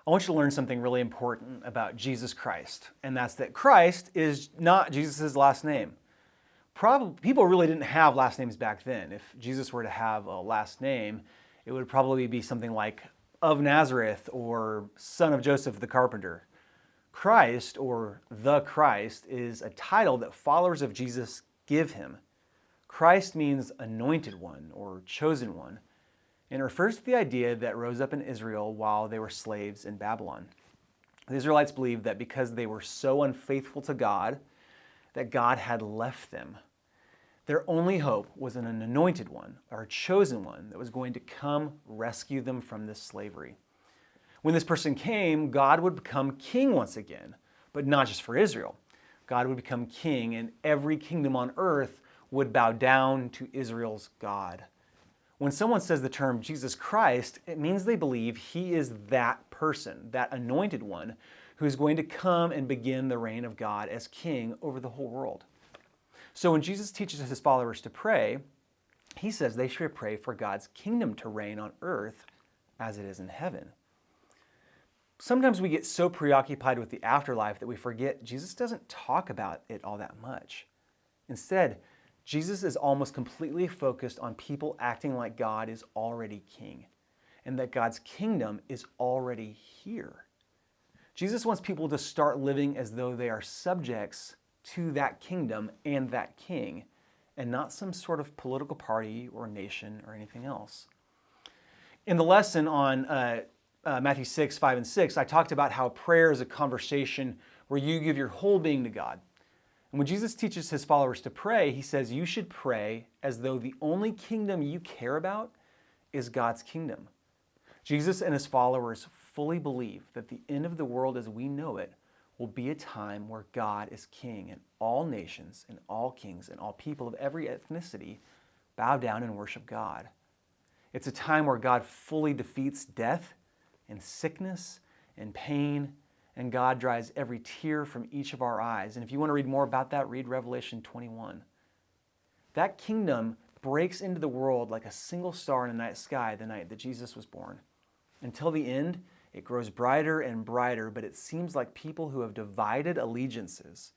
I want you to learn something really important about Jesus Christ, and that's that Christ is not Jesus' last name. People really didn't have last names back then. If Jesus were to have a last name, it would probably be something like of Nazareth or son of Joseph the carpenter. Christ, or the Christ, is a title that followers of Jesus give him. Christ means anointed one or chosen one, and it refers to the idea that rose up in Israel while they were slaves in Babylon. The Israelites believed that because they were so unfaithful to God, that God had left them. Their only hope was in an anointed one, or a chosen one, that was going to come rescue them from this slavery. When this person came, God would become king once again, but not just for Israel. God would become king, and every kingdom on earth would bow down to Israel's God. When someone says the term Jesus Christ, it means they believe he is that person, that anointed one, who is going to come and begin the reign of God as king over the whole world. So when Jesus teaches his followers to pray, he says they should pray for God's kingdom to reign on earth as it is in heaven. Sometimes we get so preoccupied with the afterlife that we forget Jesus doesn't talk about it all that much. Instead, Jesus is almost completely focused on people acting like God is already king and that God's kingdom is already here. Jesus wants people to start living as though they are subjects to that kingdom and that king, and not some sort of political party or nation or anything else. In the lesson on Matthew 6, 5, and 6, I talked about how prayer is a conversation where you give your whole being to God. And when Jesus teaches his followers to pray, he says you should pray as though the only kingdom you care about is God's kingdom. Jesus and his followers fully believe that the end of the world as we know it will be a time where God is king, and all nations and all kings and all people of every ethnicity bow down and worship God. It's a time where God fully defeats death and sickness and pain, and God dries every tear from each of our eyes. And if you want to read more about that, read Revelation 21. That kingdom breaks into the world like a single star in the night sky the night that Jesus was born. Until the end, it grows brighter and brighter, but it seems like people who have divided allegiances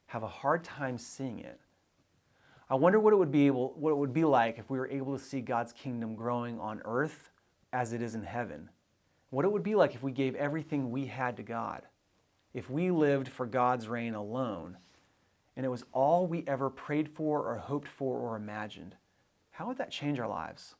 have a hard time seeing it. I wonder what it would be like if we were able to see God's kingdom growing on earth as it is in heaven. What it would be like if we gave everything we had to God, if we lived for God's reign alone, and it was all we ever prayed for or hoped for or imagined. How would that change our lives?